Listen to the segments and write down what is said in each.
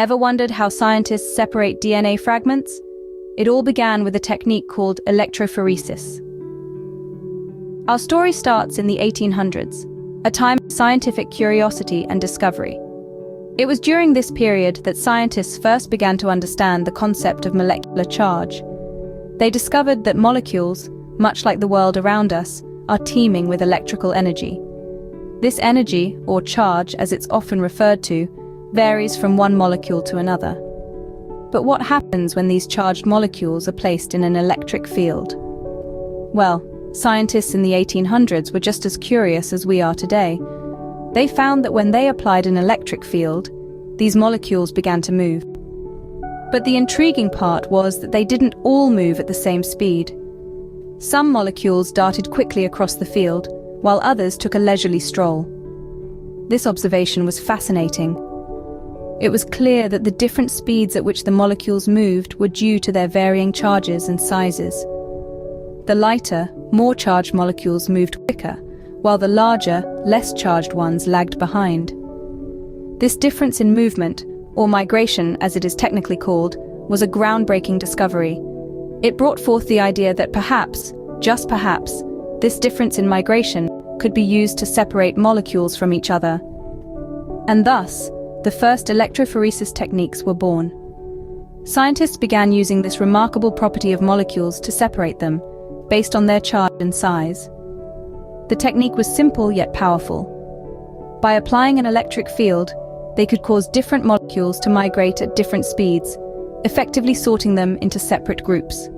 Ever wondered how scientists separate DNA fragments? It all began with a technique called electrophoresis. Our story starts in the 1800s, a time of scientific curiosity and discovery. It was during this period that scientists first began to understand the concept of molecular charge. They discovered that molecules, much like the world around us, are teeming with electrical energy. This energy, or charge as it's often referred to, varies from one molecule to another. But what happens when these charged molecules are placed in an electric field? Well, scientists in the 1800s were just as curious as we are today. They found that when they applied an electric field, these molecules began to move. But the intriguing part was that they didn't all move at the same speed. Some molecules darted quickly across the field, while others took a leisurely stroll. This observation was fascinating. It was clear that the different speeds at which the molecules moved were due to their varying charges and sizes. The lighter, more charged molecules moved quicker, while the larger, less charged ones lagged behind. This difference in movement, or migration as it is technically called, was a groundbreaking discovery. It brought forth the idea that perhaps, just perhaps, this difference in migration could be used to separate molecules from each other. And thus, the first electrophoresis techniques were born. Scientists began using this remarkable property of molecules to separate them, based on their charge and size. The technique was simple yet powerful. By applying an electric field, they could cause different molecules to migrate at different speeds, effectively sorting them into separate groups.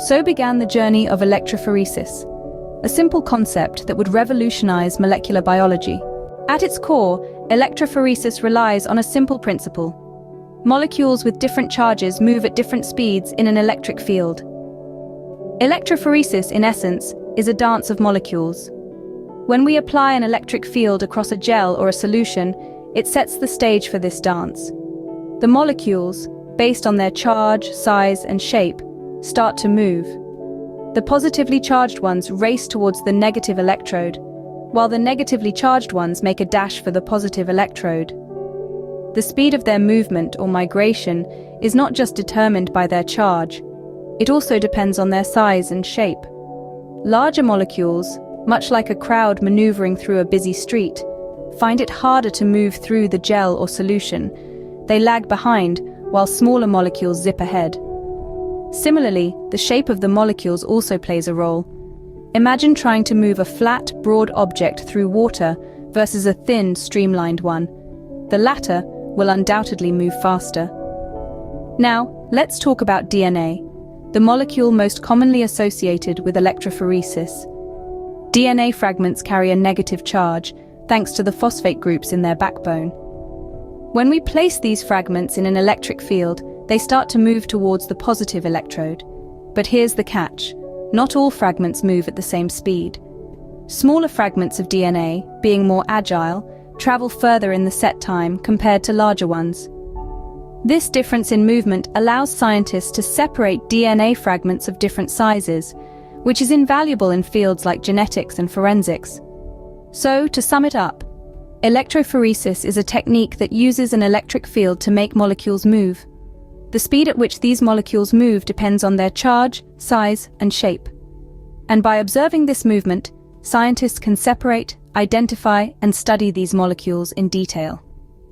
So began the journey of electrophoresis, a simple concept that would revolutionize molecular biology. At its core, electrophoresis relies on a simple principle. Molecules with different charges move at different speeds in an electric field. Electrophoresis, in essence, is a dance of molecules. When we apply an electric field across a gel or a solution, it sets the stage for this dance. The molecules, based on their charge, size, and shape, start to move. The positively charged ones race towards the negative electrode, while the negatively charged ones make a dash for the positive electrode. The speed of their movement or migration is not just determined by their charge, it also depends on their size and shape. Larger molecules, much like a crowd maneuvering through a busy street, find it harder to move through the gel or solution. They lag behind, while smaller molecules zip ahead. Similarly, the shape of the molecules also plays a role. Imagine trying to move a flat, broad object through water versus a thin, streamlined one. The latter will undoubtedly move faster. Now, let's talk about DNA, the molecule most commonly associated with electrophoresis. DNA fragments carry a negative charge, thanks to the phosphate groups in their backbone. When we place these fragments in an electric field, they start to move towards the positive electrode. But here's the catch. Not all fragments move at the same speed. Smaller fragments of DNA, being more agile, travel further in the set time compared to larger ones. This difference in movement allows scientists to separate DNA fragments of different sizes, which is invaluable in fields like genetics and forensics. So, to sum it up, electrophoresis is a technique that uses an electric field to make molecules move. The speed at which these molecules move depends on their charge, size, and shape. And by observing this movement, scientists can separate, identify, and study these molecules in detail.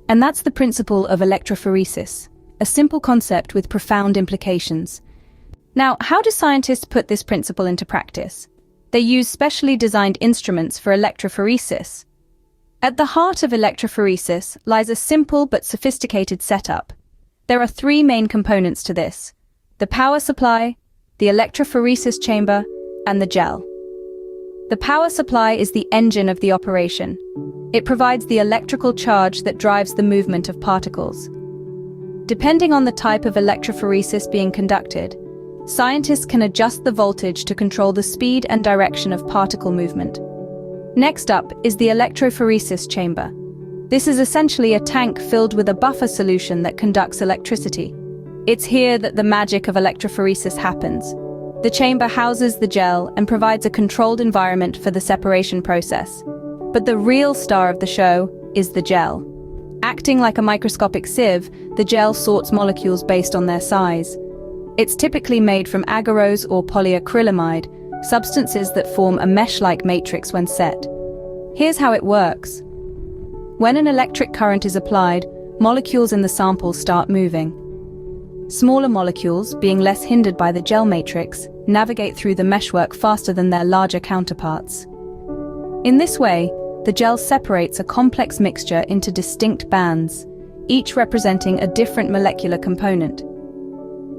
And that's the principle of electrophoresis, a simple concept with profound implications. Now, how do scientists put this principle into practice? They use specially designed instruments for electrophoresis. At the heart of electrophoresis lies a simple but sophisticated setup. There are three main components to this: the power supply, the electrophoresis chamber, and the gel. The power supply is the engine of the operation. It provides the electrical charge that drives the movement of particles. Depending on the type of electrophoresis being conducted, scientists can adjust the voltage to control the speed and direction of particle movement. Next up is the electrophoresis chamber. This is essentially a tank filled with a buffer solution that conducts electricity. It's here that the magic of electrophoresis happens. The chamber houses the gel and provides a controlled environment for the separation process. But the real star of the show is the gel. Acting like a microscopic sieve, the gel sorts molecules based on their size. It's typically made from agarose or polyacrylamide, substances that form a mesh-like matrix when set. Here's how it works. When an electric current is applied, molecules in the sample start moving. Smaller molecules, being less hindered by the gel matrix, navigate through the meshwork faster than their larger counterparts. In this way, the gel separates a complex mixture into distinct bands, each representing a different molecular component.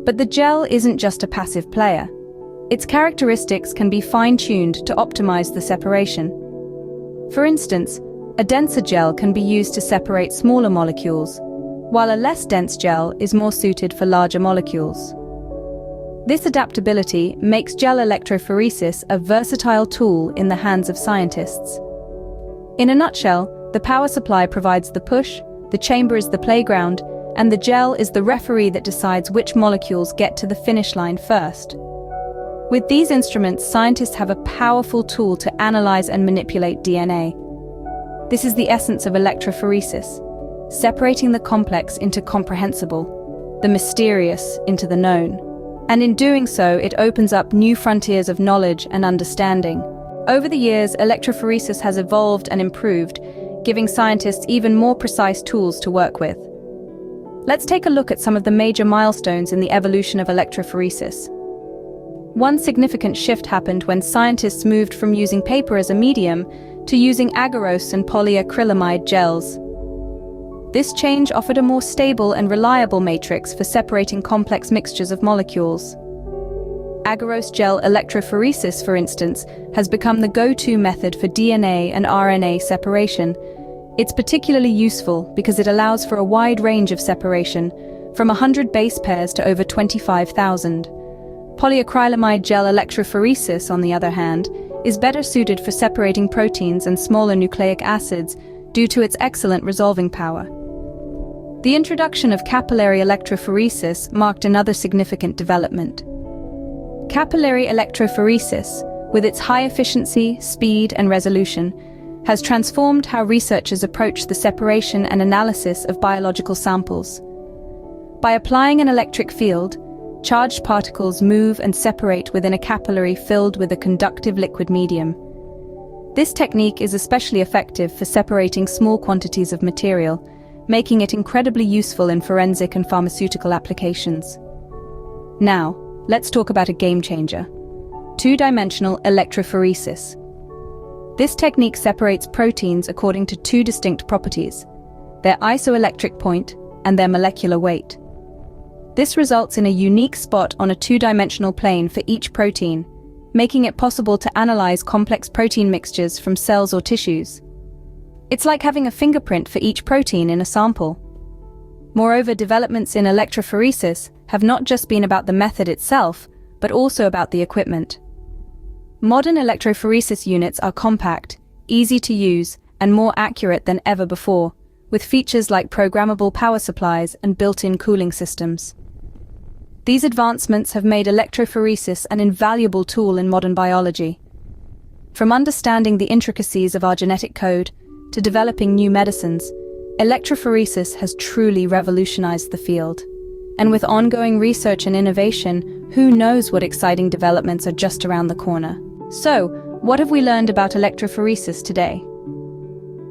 But the gel isn't just a passive player. Its characteristics can be fine-tuned to optimize the separation. For instance, a denser gel can be used to separate smaller molecules, while a less dense gel is more suited for larger molecules. This adaptability makes gel electrophoresis a versatile tool in the hands of scientists. In a nutshell, the power supply provides the push, the chamber is the playground, and the gel is the referee that decides which molecules get to the finish line first. With these instruments, scientists have a powerful tool to analyze and manipulate DNA. This is the essence of electrophoresis, separating the complex into comprehensible, the mysterious into the known. And in doing so, it opens up new frontiers of knowledge and understanding. Over the years, electrophoresis has evolved and improved, giving scientists even more precise tools to work with. Let's take a look at some of the major milestones in the evolution of electrophoresis. One significant shift happened when scientists moved from using paper as a medium to using agarose and polyacrylamide gels. This change offered a more stable and reliable matrix for separating complex mixtures of molecules. Agarose gel electrophoresis, for instance, has become the go-to method for DNA and RNA separation. It's particularly useful because it allows for a wide range of separation, from 100 base pairs to over 25,000. Polyacrylamide gel electrophoresis, on the other hand, is better suited for separating proteins and smaller nucleic acids due to its excellent resolving power. The introduction of capillary electrophoresis marked another significant development. Capillary electrophoresis, with its high efficiency, speed, and resolution, has transformed how researchers approach the separation and analysis of biological samples. By applying an electric field, charged particles move and separate within a capillary filled with a conductive liquid medium. This technique is especially effective for separating small quantities of material, making it incredibly useful in forensic and pharmaceutical applications. Now, let's talk about a game changer: two-dimensional electrophoresis. This technique separates proteins according to two distinct properties: their isoelectric point and their molecular weight. This results in a unique spot on a two-dimensional plane for each protein, making it possible to analyze complex protein mixtures from cells or tissues. It's like having a fingerprint for each protein in a sample. Moreover, developments in electrophoresis have not just been about the method itself, but also about the equipment. Modern electrophoresis units are compact, easy to use, and more accurate than ever before, with features like programmable power supplies and built-in cooling systems. These advancements have made electrophoresis an invaluable tool in modern biology. From understanding the intricacies of our genetic code to developing new medicines, electrophoresis has truly revolutionized the field. And with ongoing research and innovation, who knows what exciting developments are just around the corner. So, what have we learned about electrophoresis today?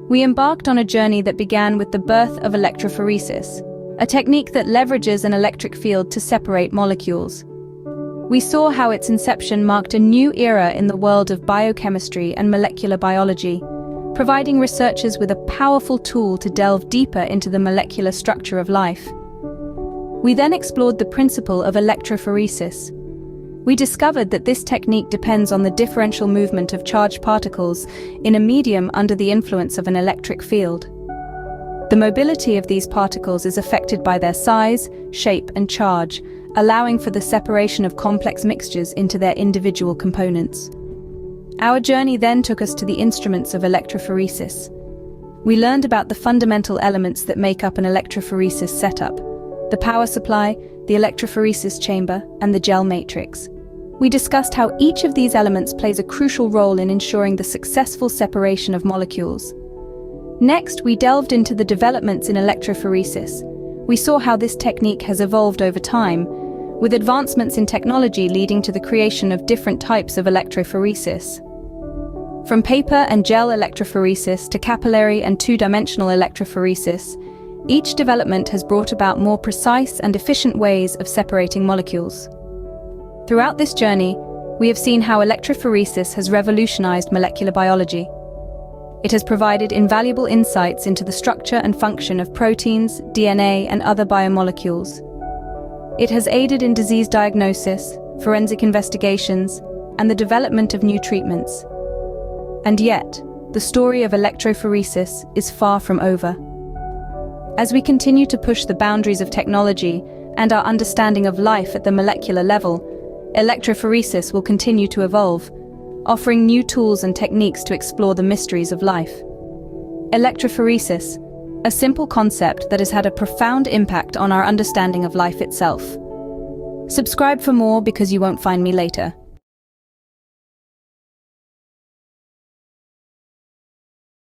We embarked on a journey that began with the birth of electrophoresis, a technique that leverages an electric field to separate molecules. We saw how its inception marked a new era in the world of biochemistry and molecular biology, providing researchers with a powerful tool to delve deeper into the molecular structure of life. We then explored the principle of electrophoresis. We discovered that this technique depends on the differential movement of charged particles in a medium under the influence of an electric field. The mobility of these particles is affected by their size, shape, and charge, allowing for the separation of complex mixtures into their individual components. Our journey then took us to the instruments of electrophoresis. We learned about the fundamental elements that make up an electrophoresis setup: the power supply, the electrophoresis chamber, and the gel matrix. We discussed how each of these elements plays a crucial role in ensuring the successful separation of molecules. Next, we delved into the developments in electrophoresis. We saw how this technique has evolved over time, with advancements in technology leading to the creation of different types of electrophoresis. From paper and gel electrophoresis to capillary and two-dimensional electrophoresis, each development has brought about more precise and efficient ways of separating molecules. Throughout this journey, we have seen how electrophoresis has revolutionized molecular biology. It has provided invaluable insights into the structure and function of proteins, DNA, and other biomolecules. It has aided in disease diagnosis, forensic investigations, and the development of new treatments. And yet, the story of electrophoresis is far from over. As we continue to push the boundaries of technology and our understanding of life at the molecular level, electrophoresis will continue to evolve, offering new tools and techniques to explore the mysteries of life. Electrophoresis, a simple concept that has had a profound impact on our understanding of life itself. Subscribe for more because you won't find me later.